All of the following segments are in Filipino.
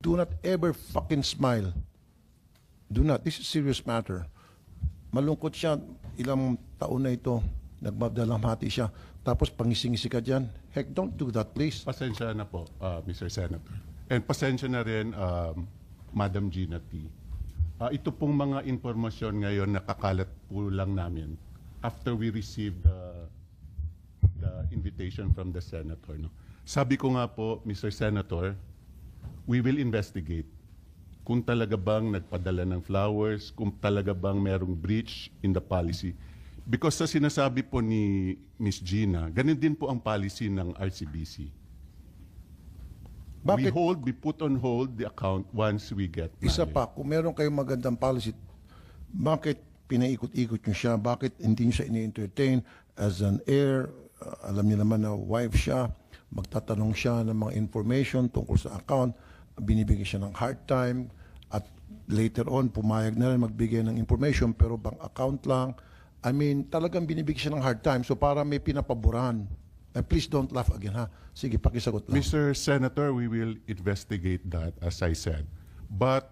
Do not ever fucking smile. Do not. This is serious matter. Malungkot siya. Ilang taon na ito. Nagmadalamhati siya. Tapos pangising-ngisi ka dyan. Heck, don't do that, please. Pasensya na po, Mr. Senator. And pasensya na rin, Madam Gina T. Ito pong mga informasyon ngayon nakakalat po lang namin after we received the invitation from the Senator. No? Sabi ko nga po, Mr. Senator, we will investigate kung talaga bang nagpadala ng flowers, kung talaga bang merong breach in the policy. Because sa sinasabi po ni Ms. Gina, ganun din po ang policy ng RCBC. Bakit? We put on hold the account once we get money. Isa pa, kung meron kayong magandang policy, bakit pinaikot-ikot nyo siya? Bakit hindi nyo siya ini-entertain as an heir? Alam niyo naman na wife siya, magtatanong siya ng mga information tungkol sa account, binibigyan siya ng hard time, at later on, pumayag na rin magbigay ng information, pero bang account lang. I mean, talagang binibigyan siya ng hard time, so para may pinapaboran. Please don't laugh again, ha? Sige, pakisagot lang. Mr. Senator, we will investigate that, as I said. But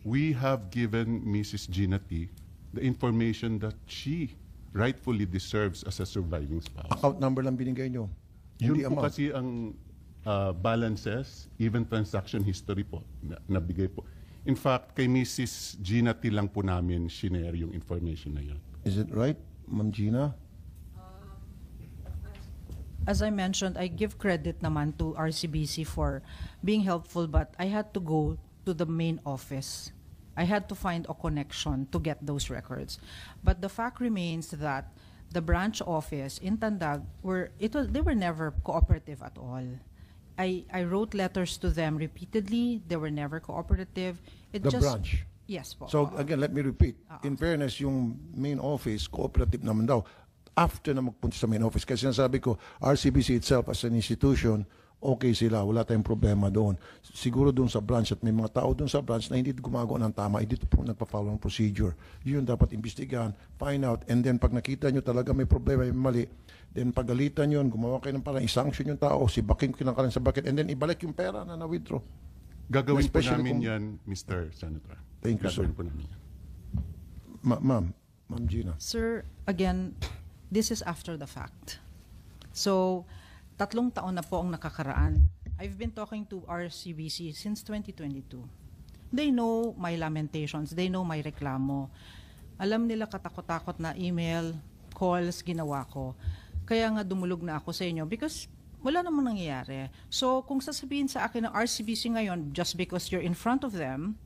we have given Mrs. Gina T the information that she rightfully deserves as a surviving spouse. Account number lang binigay nyo. Hindi Yun po amount. kasi ang balances, even transaction history po, nabigay po. In fact, kay Mrs. Gina T lang po namin shinare yung information na yun. Is it right, Ma'am Gina? As I mentioned, I give credit naman to RCBC for being helpful, but I had to go to the main office. I had to find a connection to get those records. But the fact remains that the branch office in Tandag they were never cooperative at all. I wrote letters to them repeatedly. They were never cooperative. The branch? Yes po. So again, let me repeat. In fairness, yung main office, cooperative naman daw. After na magpunta sa main office. Kasi sinasabi ko, RCBC itself as an institution, okay sila, wala tayong problema doon. Siguro doon sa branch at may mga tao doon sa branch na hindi gumagawa ng tama, hindi po nagpa-follow ng procedure. Yun dapat imbestigahan, find out, and then pag nakita nyo talaga may problema, may mali, then pagalitan yun, gumawa kayo ng parang i-sanction yung tao, si baking kinakalan sa bucket, and then ibalik yung pera na na-withdraw. Gagawin po Especially namin kung- yan, Mr. Senator. Thank you, sir. Gagawin po namin yan. Ma'am Gina. Sir, again, this is after the fact. So, 3 taon na po ang nakakaraan. I've been talking to RCBC since 2022. They know my lamentations. They know my reklamo. Alam nila katakot-takot na email, calls, ginawa ko. Kaya nga dumulog na ako sa inyo because wala namang nangyayari. So, kung sasabihin sa akin ng RCBC ngayon, just because you're in front of them,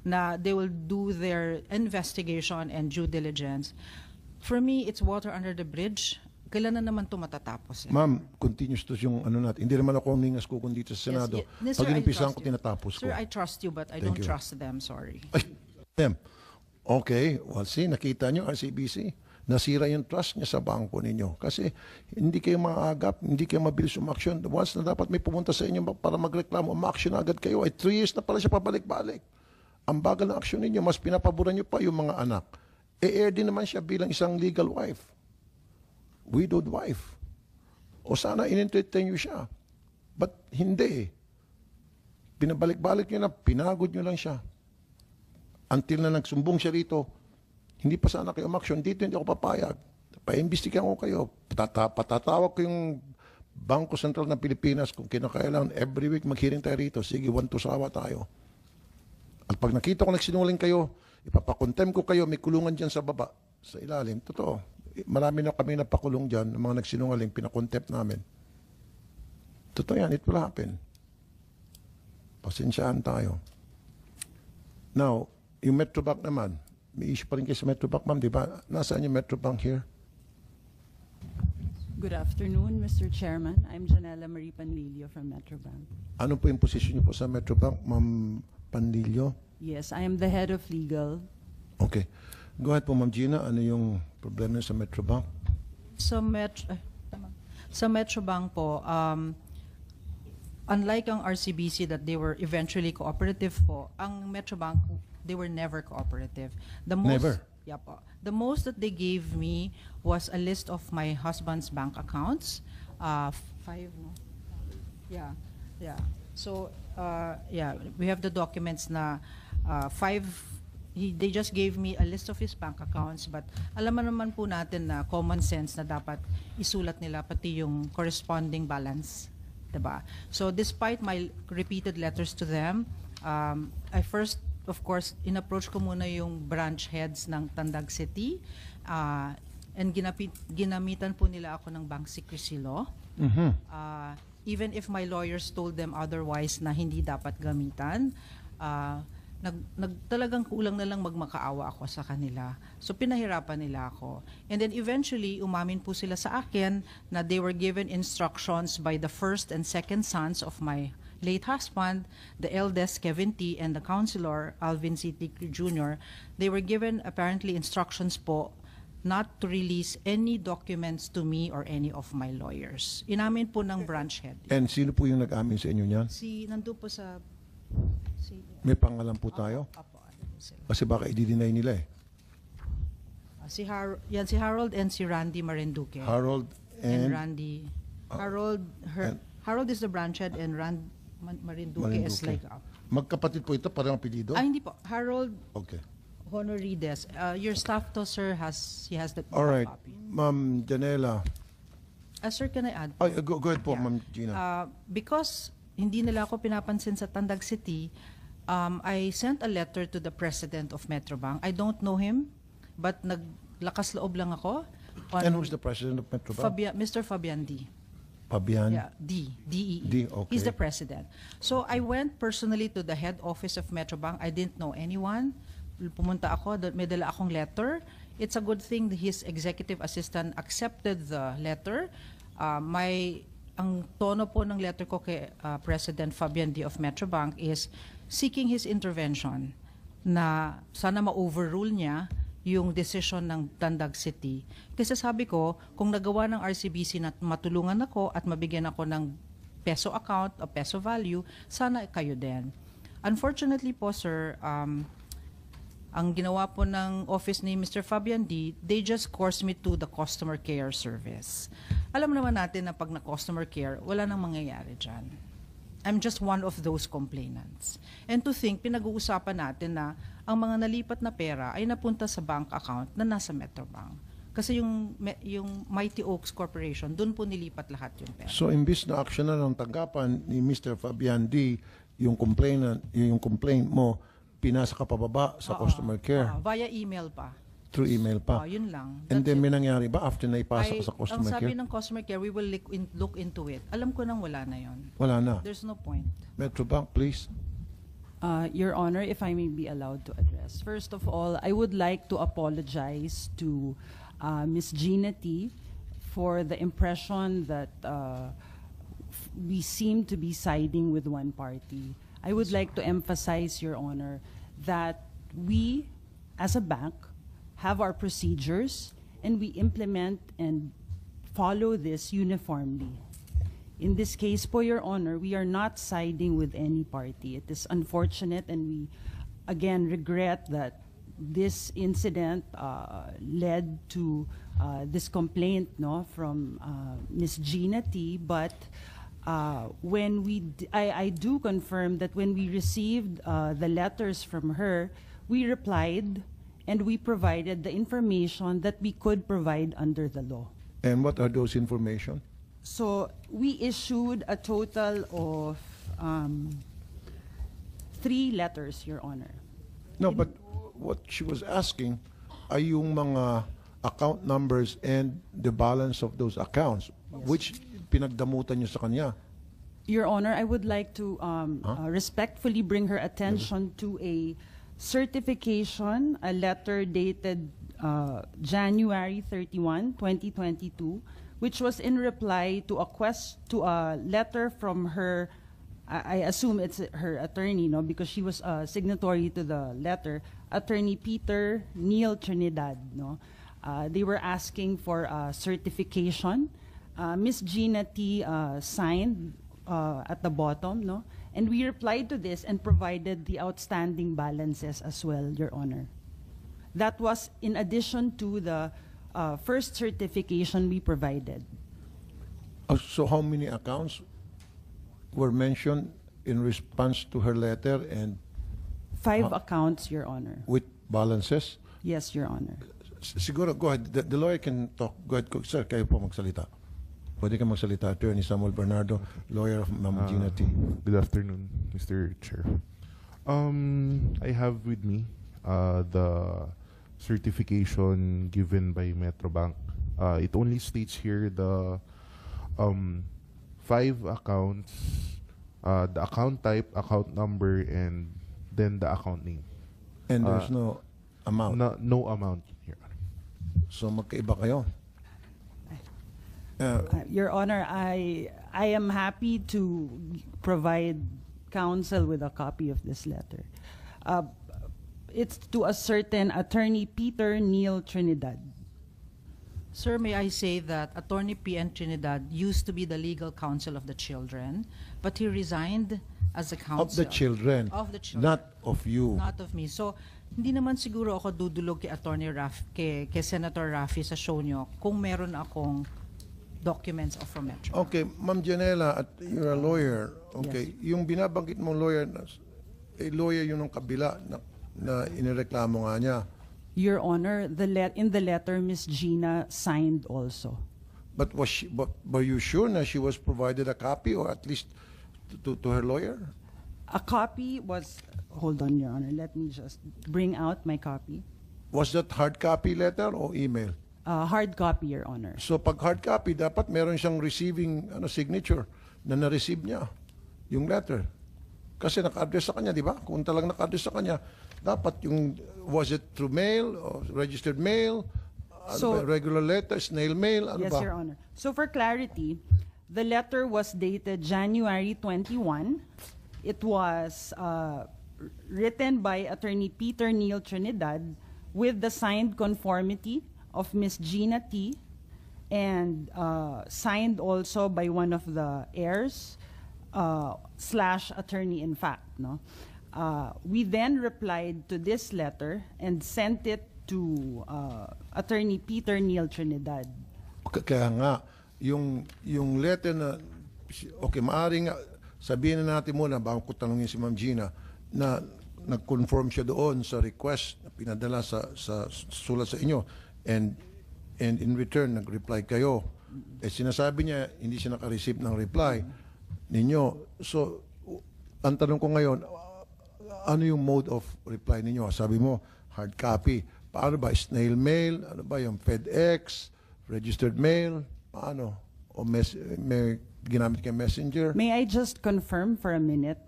na they will do their investigation and due diligence, for me, it's water under the bridge. Kailan na naman ito matatapos? Ma'am, continuous to yung ano natin. Hindi naman ako ang ningas ko kundi sa Senado. Yes, Pag sir, I inimpisahan ko, trust you. tinatapos ko. Sir, I trust you, but I Thank don't you. trust them. Sorry. Ay, them. Okay, well see, nakita nyo RCBC. Nasira yung trust niya sa bangko ninyo. Kasi hindi kayo maagap, hindi kayo mabilis umaksyon. Once na dapat may pumunta sa inyo para magreklamo, umaksyon agad kayo. Ay 3 years na pala siya pabalik-balik. Ang bagal ng aksyon ninyo, mas pinapaboran nyo pa yung mga anak. E-air din naman siya bilang isang legal wife. Widowed wife. O sana in-entertain nyo siya. But hindi. Pinabalik-balik nyo na, pinagod nyo lang siya. Until na nagsumbong siya rito, hindi pa sana kayo umaksyon. Dito hindi ako papayag. Paimbestigahan ko kayo. Patatawag ko yung Bangko Sentral ng Pilipinas kung kinakailangan every week mag-hearing tayo rito. Sige, 1-2 sawa tayo. At pag nakita ko nagsinungaling kayo, ipapakontem ko kayo, may kulungan dyan sa baba, sa ilalim. Totoo. Marami na kami napakulong dyan, ng mga nagsinungaling, pinakontempt namin. Totoo yan, it will happen. Pasensyaan tayo. Now, yung Metrobank naman, may issue pa rin kayo sa Metrobank, ma'am, di ba? Nasaan yung Metrobank here? Good afternoon, Mr. Chairman. I'm Janela Marie Panlilio from Metrobank. Ano po yung position niyo po sa Metrobank, ma'am Panlilio? Yes, I am the head of legal. Okay. Go ahead po, ma'am Gina. Ano yung problema sa Metrobank? Sa Metrobank po, unlike ang RCBC that they were eventually cooperative po, ang Metrobank, they were never cooperative. Never? Yeah po. The most that they gave me was a list of my husband's bank accounts. 5, no? Yeah. So, yeah, we have the documents na they just gave me a list of his bank accounts, but alam naman po natin na common sense na dapat isulat nila pati yung corresponding balance, diba? So despite my repeated letters to them, I first, of course, in-approach ko muna yung branch heads ng Tandag City, and ginamitan po nila ako ng bank secrecy law. Even if my lawyers told them otherwise na hindi dapat gamitan, talagang kulang na lang magmakaawa ako sa kanila. So pinahirapan nila ako. And then eventually, umamin po sila sa akin na they were given instructions by the first and second sons of my late husband, the eldest Kevin T. and the counselor Alvin C. T. Jr. They were given apparently instructions po not to release any documents to me or any of my lawyers. Inamin po ng branch head. And sino po yung nag-amin sa inyo niyan? Nandun po sa... May pangalan po tayo? Apo, ano po sila. Kasi baka i-deny nila eh. Si Harold and si Randy Marinduque. Harold and and Randy. Harold is the branch head and Marinduque is like... Magkapatid po ito, parang apelido? hindi po. Harold Okay. Honorides. Your staff to, sir, he has the All right. copy. Ma'am Janela. Sir, can I add? Go ahead po, Yeah. Ma'am Gina. Because hindi nila ako pinapansin sa Tandag City, I sent a letter to the president of Metrobank. I don't know him, but naglakas loob lang ako. And who's the president of Metrobank? Mr. Fabian D. Fabian? Yeah, D-E-E. D, okay. He's the president. So I went personally to the head office of Metrobank. I didn't know anyone. Pumunta ako, may dala akong letter. It's a good thing that his executive assistant accepted the letter. Ang tono po ng letter ko kay President Fabian D. of Metrobank is seeking his intervention na sana ma-overrule niya yung decision ng Tandag City. Kasi sabi ko, kung nagawa ng RCBC na matulungan ako at mabigyan ako ng peso account o peso value, sana kayo din. Unfortunately po, sir, ang ginawa po ng office ni Mr. Fabian D., they just course me to the customer care service. Alam naman natin na pag na-customer care, wala nang mangyayari dyan. I'm just one of those complainants. And to think, pinag-uusapan natin na ang mga nalipat na pera ay napunta sa bank account na nasa Metrobank. Kasi yung Mighty Oaks Corporation, doon po nilipat lahat yung pera. So, imbis na action na ng tanggapan ni Mr. Fabian D., yung complaint mo, pinasa ka pababa sa customer care. Via email pa. Through email pa. Yun lang. And That's then it. may nangyari ba after na ipasa ka sa customer ang sabi care? ng customer care, we will look into it. Alam ko nang wala na yon. Wala na. There's no point. Metrobank, please. Your Honor, if I may be allowed to address. First of all, I would like to apologize to Ms. Gina T. for the impression that we seem to be siding with one party. I would like to emphasize, Your Honor, that we, as a bank, have our procedures and we implement and follow this uniformly. In this case, po, Your Honor, we are not siding with any party. It is unfortunate, and we, again, regret that this incident led to this complaint from Ms. Gina T. But when I do confirm that when we received the letters from her, we replied and we provided the information that we could provide under the law. And what are those information? So we issued a total of 3 letters, Your Honor. No, but what she was asking ay yung mga account numbers and the balance of those accounts, which pinagdamutan niyo sa kanya. Your Honor, I would like to respectfully bring her attention to a certification, a letter dated January 31, 2022, which was in reply to a letter from her, I assume it's her attorney, because she was signatory to the letter, Attorney Peter Neil Trinidad. They were asking for a certification. Ms. Gina T. signed at the bottom, and we replied to this and provided the outstanding balances as well, Your Honor. That was in addition to the first certification we provided. So how many accounts were mentioned in response to her letter and 5 accounts, Your Honor. with balances? Yes, Your Honor. Siguro, go ahead. The lawyer can talk. Go ahead. Sir, kayo po magsalita. Pwede ka magsalita. Attorney Samuel Bernardo, lawyer of Ma'am Gina T. Good afternoon, Mr. Chair. I have with me the certification given by Metrobank. It only states here the 5 accounts, the account type, account number, and then the account name. And there's no amount. No amount here. So magkaiba kayo. Your Honor, I am happy to provide counsel with a copy of this letter. It's to a certain Attorney Peter Neil Trinidad. Sir, may I say that Attorney P.N. Trinidad used to be the legal counsel of the children, but he resigned as a counsel. Of the children. Of the children. Not of you. Not of me. So, hindi naman siguro ako dudulog kay kay Senator Raffy sa show nyo kung meron akong documents of from Metro. Okay, Ma'am Janela, at you're a lawyer. Okay, yung binabanggit mong lawyer, lawyer yun ng kabila na inireklamo nga niya. Your Honor, in the letter, Miss Gina signed also. But were you sure na she was provided a copy or at least to her lawyer? A copy was, hold on, Your Honor, let me just bring out my copy. Was that hard copy letter or email? Hard copy, Your Honor. So pag hard copy, dapat meron siyang receiving signature na na-receive niya yung letter. Kasi naka-address sa kanya, di ba? Kung talagang naka-address sa kanya, dapat yung, was it through mail or registered mail? Regular letter, snail mail? Ano yes, ba? Your Honor. So for clarity, the letter was dated January 21. It was written by Attorney Peter Neil Trinidad with the signed conformity of Miss Gina T. and signed also by one of the heirs / attorney in fact. No? We then replied to this letter and sent it to Attorney Peter Neil Trinidad. Kaya nga, yung letter na, okay, maaaring sabihin na natin muna, bago ko tanongin si Ma'am Gina, na nag-conform siya doon sa request na pinadala sa sulat sa inyo, and in return, nag-reply kayo. Eh, sinasabi niya, hindi siya naka-receive ng reply ninyo. So, ang tanong ko ngayon, ano yung mode of reply ninyo? Sabi mo, hard copy. Paano ba? Snail mail? Ano ba yung FedEx? Registered mail? Paano? O may ginamit kay messenger? May I just confirm for a minute,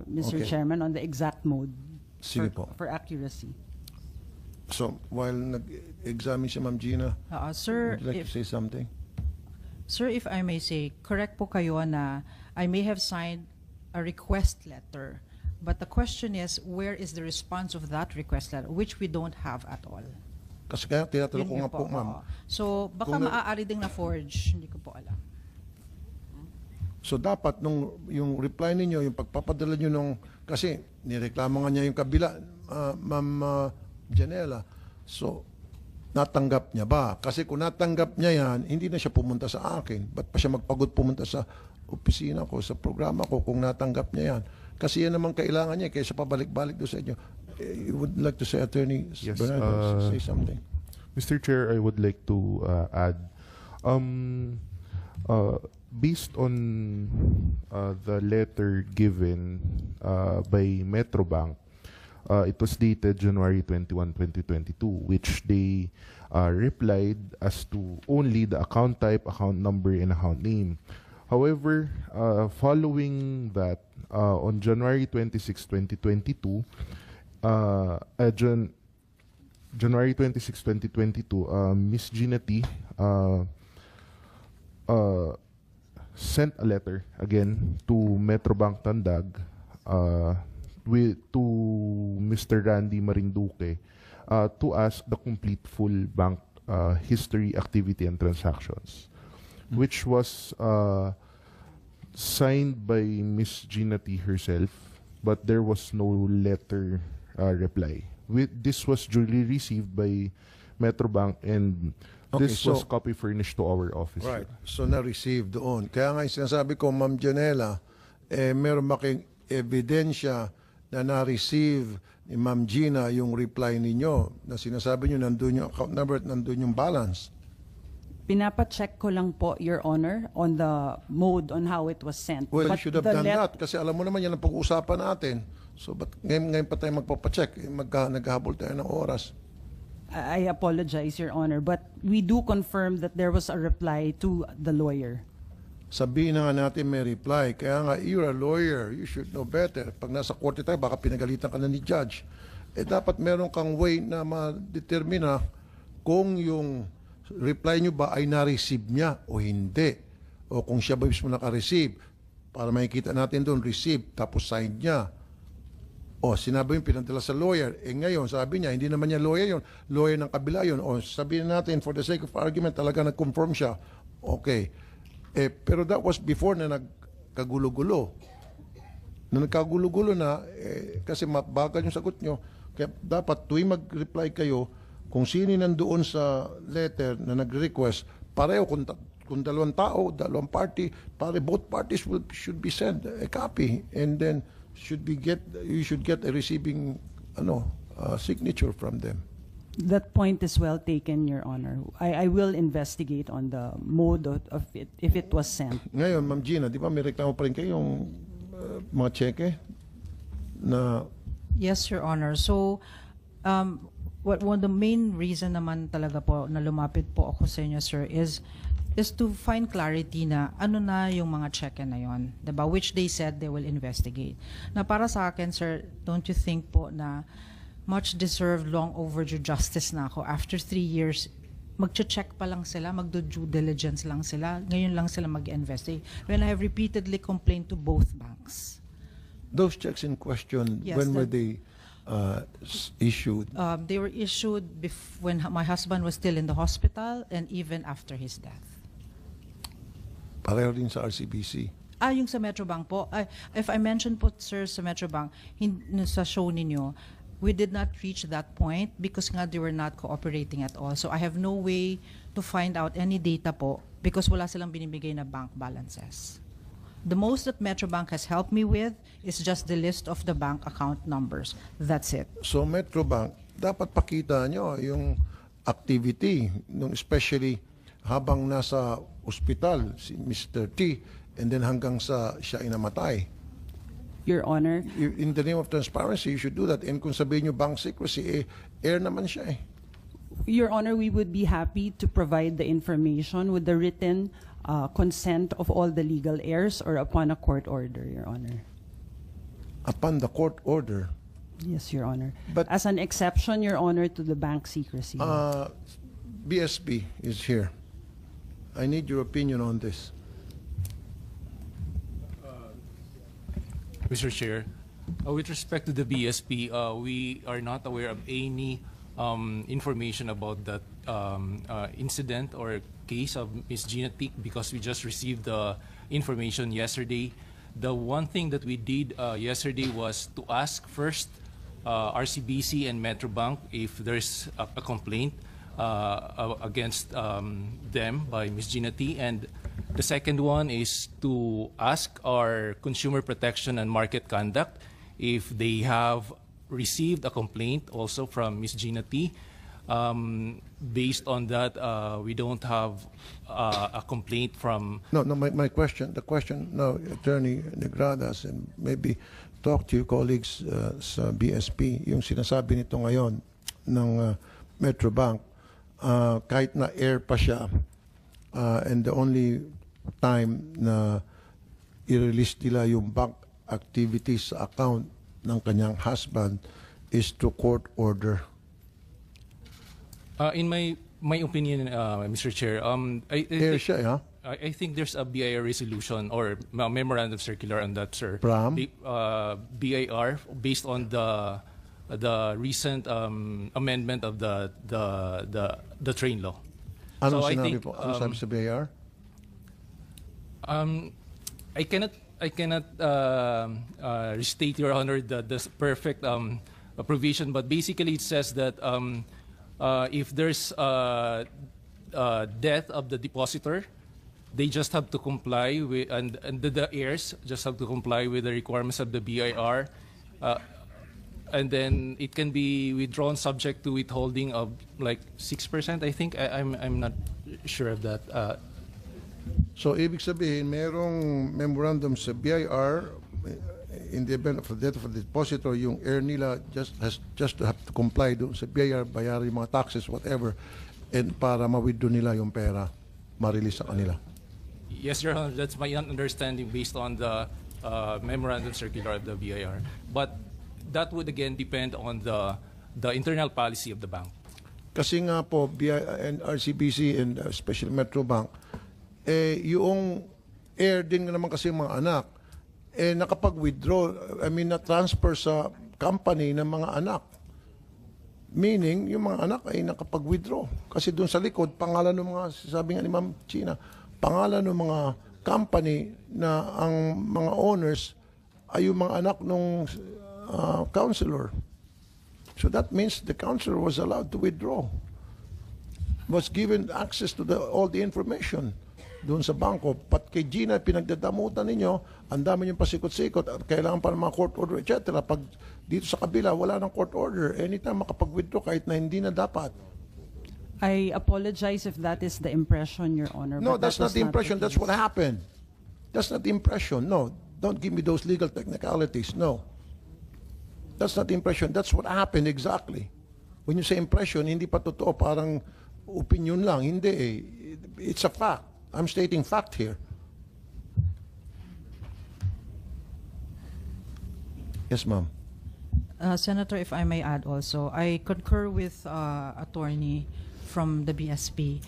Mr. Okay. Chairman, on the exact mode Sige po. for accuracy? So, while nag-examine si Ma'am Gina, Sir, would you like to say something? Sir, if I may say, correct po kayo na I may have signed a request letter, but the question is, where is the response of that request letter, which we don't have at all? Kasi kaya tinatanong ko Yun nga po, ma'am. oo. So, baka Kung maaari ding na-forge, hindi ko po alam. So dapat yung reply ninyo, yung pagpapadala nyo nung, kasi nireklamo nga niya yung kabila, Ma'am Janela. So, natanggap niya ba? Kasi kung natanggap niya yan, hindi na siya pumunta sa akin. Ba't pa siya magpagod pumunta sa opisina ko, sa programa ko, kung natanggap niya yan? Kasi yan naman kailangan niya, kaysa pabalik-balik doon sa inyo. You would like to say, Attorney Yes, Bernardo, say something? Mr. Chair, I would like to add, based on the letter given by Metrobank, it was dated January 21, 2022, which they replied as to only the account type, account number, and account name. However, following that, on January 26, 2022, January 26, 2022, Miss Gina T. Sent a letter again to Metrobank Tandag to Mr. Randy Marinduque to ask the complete full bank history, activity, and transactions, which was signed by Miss Gina T. herself, but there was no letter reply. This was duly received by Metrobank, and Okay, this so- was copy furnished to our office. Right. So, na-receive doon. Kaya nga yung sinasabi ko, Ma'am Janela, meron ba kayong ebidensya na na-receive ni Ma'am Gina yung reply ninyo na sinasabi nyo nandun yung account number at nandun yung balance? Pinapacheck ko lang po, Your Honor, on the mode on how it was sent. Well, But you should have the done let- that kasi alam mo naman yan ang pag-uusapan natin. So, ba't ngayon pa tayo magpapacheck? Naghahabol tayo ng oras. I apologize, Your Honor, but we do confirm that there was a reply to the lawyer. Sabihin na nga natin may reply. Kaya nga, you're a lawyer. You should know better. Pag nasa korte tayo, baka pinagalitan ka na ni judge. Dapat meron kang way na ma-determina kung yung reply nyo ba ay na-receive niya o hindi. O kung siya ba mismo naka-receive. Para makikita natin doon, receive, tapos sign niya. O, sinabi yung pinadala sa lawyer. Ngayon, sabi niya, hindi naman niya lawyer yun. Lawyer ng kabila yun. O, sabihin natin, for the sake of argument, talaga nag-confirm siya. Okay. Pero that was before na nagkagulo-gulo. Na nagkagulo-gulo na, kasi mabagal yung sagot nyo, kaya dapat tuwing mag-reply kayo, kung sino nandoon sa letter na nag-request, pareho kung dalawang tao, dalawang party, both parties should be sent a copy, and then you should get a receiving signature from them. That point is well taken, Your Honor. I will investigate on the mode of it, if it was sent. Ngayon, Ma'am Gina, di ba may reklamo pa rin kayong mga cheque na Yes, Your Honor. So, one the main reason naman talaga po na lumapit po ako sa inyo, sir, is to find clarity na ano na yung mga cheque na yon, diba? Which they said they will investigate. Na para sa akin, sir, don't you think po na much deserved, long overdue justice na ako after 3 years, magche-check pa lang sila, magdo-due diligence lang sila, ngayon lang sila mag-investigate. When I have repeatedly complained to both banks. those checks in question, Yes, when were they issued? They were issued when my husband was still in the hospital and even after his death. Pareho din sa RCBC. Yung sa Metrobank po, if I mentioned po, sir, sa Metrobank, sa show ninyo, we did not reach that point because nga they were not cooperating at all. So I have no way to find out any data po because wala silang binibigay na bank balances. The most that Metrobank has helped me with is just the list of the bank account numbers. That's it. So Metrobank, dapat pakita nyo yung activity, especially habang nasa ospital si Mr. T and then hanggang sa siya inamatay. Your Honor, In the name of transparency, you should do that. And kung sabihin nyo bank secrecy, air naman siya eh. Your Honor, we would be happy to provide the information with the written consent of all the legal heirs or upon a court order, Your Honor. Upon the court order, Yes, Your Honor. But- As an exception, Your Honor, to the bank secrecy. BSP is here. I need your opinion on this. Mr. Chair, with respect to the BSP, we are not aware of any information about that incident or case of Ms. Gina Tick because we just received the information yesterday. The one thing that we did yesterday was to ask first RCBC and Metrobank if there's a complaint against them by Ms. Gina T. And the second one is to ask our Consumer Protection and Market Conduct if they have received a complaint also from Ms. Gina T. Based on that, we don't have a complaint from... No, my question, the question now, Attorney Negradas, and maybe talk to your colleagues sa BSP, yung sinasabi nito ngayon ng Metrobank, kahit na air pa siya, and the only time na i-release nila yung bank activities sa account ng kanyang husband is to court order. In my opinion, Mr. Chair, Air siya, ha? I think there's a BIR resolution or memorandum circular on that, sir. From? BIR based on the recent amendment of the train law. Ano So I sinabi think, po? Ano sabi sa BIR? I cannot restate, Your Honor, the perfect provision, but basically it says that if there's death of the depositor, they just have to comply with, and the heirs just have to comply with the requirements of the BIR. And then it can be withdrawn subject to withholding of like 6%, I think. I'm not sure of that. So, ibig sabihin, merong memorandum sa BIR in the event of the death of the depositor, yung heir nila just to have to comply doon sa BIR, bayaran yung mga taxes, whatever, and para ma-withdraw nila yung pera, ma-release sa kanila. Yes, Your Honor, that's my understanding based on the memorandum circular of the BIR. But that would again depend on the internal policy of the bank. Kasi nga po, BI and RCBC and especially Metro Bank, yung heir din naman kasi yung mga anak, nakapag-withdraw, na-transfer sa company ng mga anak. Meaning, yung mga anak ay nakapag-withdraw. Kasi doon sa likod, pangalan ng mga, sabi nga ni Ma'am China, pangalan ng mga company na ang mga owners ay yung mga anak ng counselor. So that means the counselor was allowed to withdraw. Was given access to all the information doon sa bangko. Pat kay Gina, pinagdadamutan ninyo, ang dami yung pasikot-sikot, at kailangan pa ng mga court order, etc. Pag dito sa kabila, wala ng court order, anytime makapag-withdraw kahit na hindi na dapat. I apologize if that is the impression, Your Honor. No, but that's that not was the impression. case. That's what happened. That's not the impression. No, don't give me those legal technicalities. No. That's not the impression. That's what happened exactly. When you say impression, hindi pa totoo, parang opinion lang. Hindi eh. It's a fact. I'm stating fact here. Yes, ma'am. Senator, if I may add also, I concur with attorney from the BSP.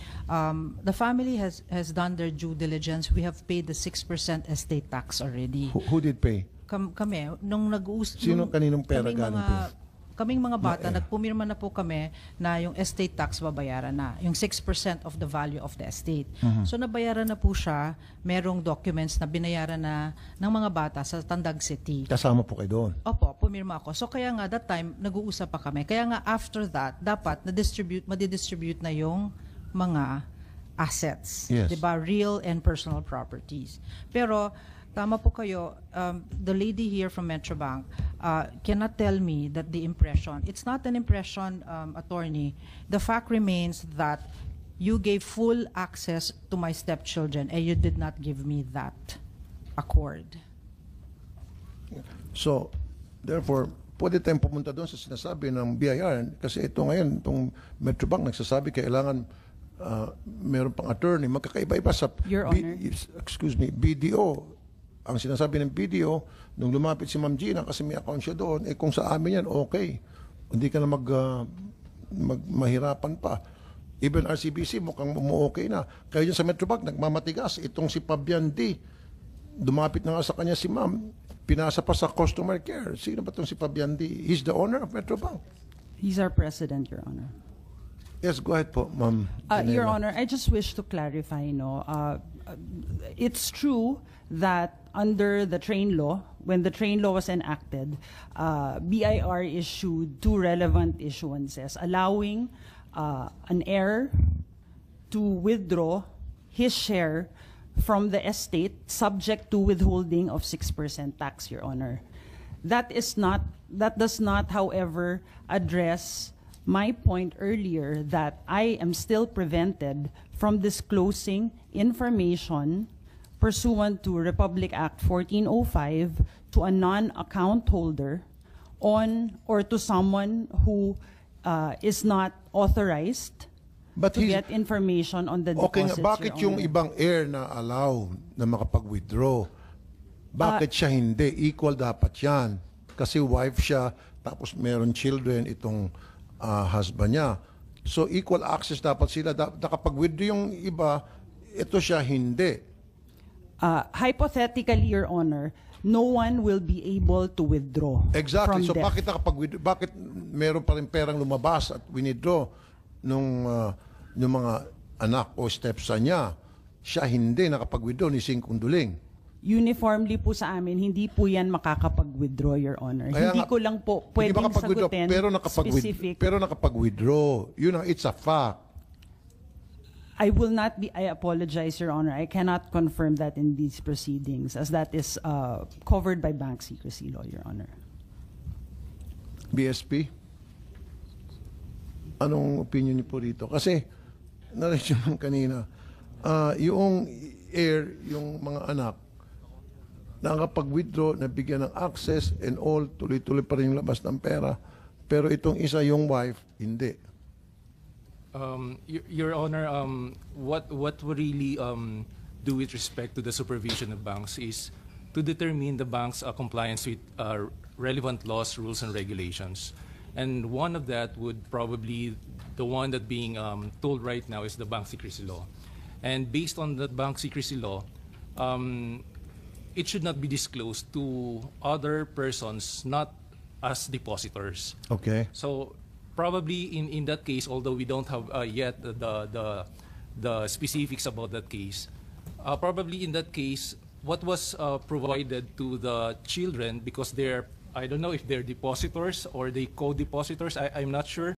The family has done their due diligence. We have paid the 6% estate tax already. Who did pay? Kami, nung nag-uus... Sino kaninong pera kaming galing mga, po? kaming mga bata, nagpumirma na po kami na yung estate tax babayaran na. Yung 6% of the value of the estate. So nabayaran na po siya, merong documents na binayaran na ng mga bata sa Tandag City. Kasama po kayo doon. Opo, pumirma ako. So kaya nga that time, nag-uusap pa kami. Kaya nga after that, dapat madidistribute na yung mga assets. Yes. Diba? Real and personal properties. Pero tama po kayo, the lady here from Metrobank cannot tell me that the impression, it's not an impression, attorney. The fact remains that you gave full access to my stepchildren and you did not give me that accord. So, therefore, pwede tayong pumunta doon sa sinasabi ng BIR kasi ito ngayon, itong Metrobank nagsasabi kailangan meron pang attorney, magkakaiba-iba sa Your Honor. BDO. Ang sinasabi ng BDO, nung lumapit si Ma'am Gina kasi may account siya doon, kung sa amin yan, okay. Hindi ka na mahirapan pa. Even RCBC, mukhang okay na. Kaya dyan sa Metrobank, nagmamatigas. Itong si Fabian D, dumapit na nga sa kanya si Ma'am, pinasa pa sa customer care. Sino ba itong si Fabian D? He's the owner of Metrobank. He's our president, Your Honor. Yes, go ahead po, Ma'am. Your Janela. Honor, I just wish to clarify, it's true that under the train law, when the train law was enacted, BIR issued two relevant issuances allowing an heir to withdraw his share from the estate subject to withholding of 6% tax, Your Honor. That does not, however, address my point earlier that I am still prevented from disclosing information pursuant to Republic Act 1405 to a non-account holder on or to someone who is not authorized But to he's- get information on the Okay deposits, nga, bakit Your yung Honor. ibang heir na allow na makapag-withdraw? Bakit siya hindi? Equal dapat yan. Kasi wife siya, tapos meron children itong husband niya. So equal access dapat sila. Nakapag-withdraw yung iba, ito siya hindi. Hypothetically, Your Honor, no one will be able to withdraw Exactly. from So death. bakit meron pa rin perang lumabas at withdraw nung mga anak o stepson niya? Siya hindi nakapag-withdraw ni Sing Kunduling. Uniformly po sa amin, hindi po yan makakapag-withdraw, Your Honor. Kaya Hindi nga, ko lang po Hindi pwedeng makapag-withdraw, sagutin pero specific. nakapag-withdraw. Yun ang, it's a fact. I will not be, I apologize, Your Honor. I cannot confirm that in these proceedings, as that is covered by bank secrecy law, Your Honor. BSP? Anong opinion niyo po rito? Kasi, narinig naman kanina, yung heir, yung mga anak, nakakapag-withdraw, nabigyan ng access and all, tuloy-tuloy pa rin yung labas ng pera. Pero itong isa, yung wife, hindi. Your Honor, what we really do with respect to the supervision of banks is to determine the bank's compliance with relevant laws, rules, and regulations. And one of that would probably, the one that being told right now is the bank secrecy law. And based on the bank secrecy law, it should not be disclosed to other persons, not as depositors. Okay. So probably in that case, although we don't have yet the specifics about that case, probably in that case, what was provided to the children, because they're, I don't know if they're depositors or they co-depositors, I'm not sure,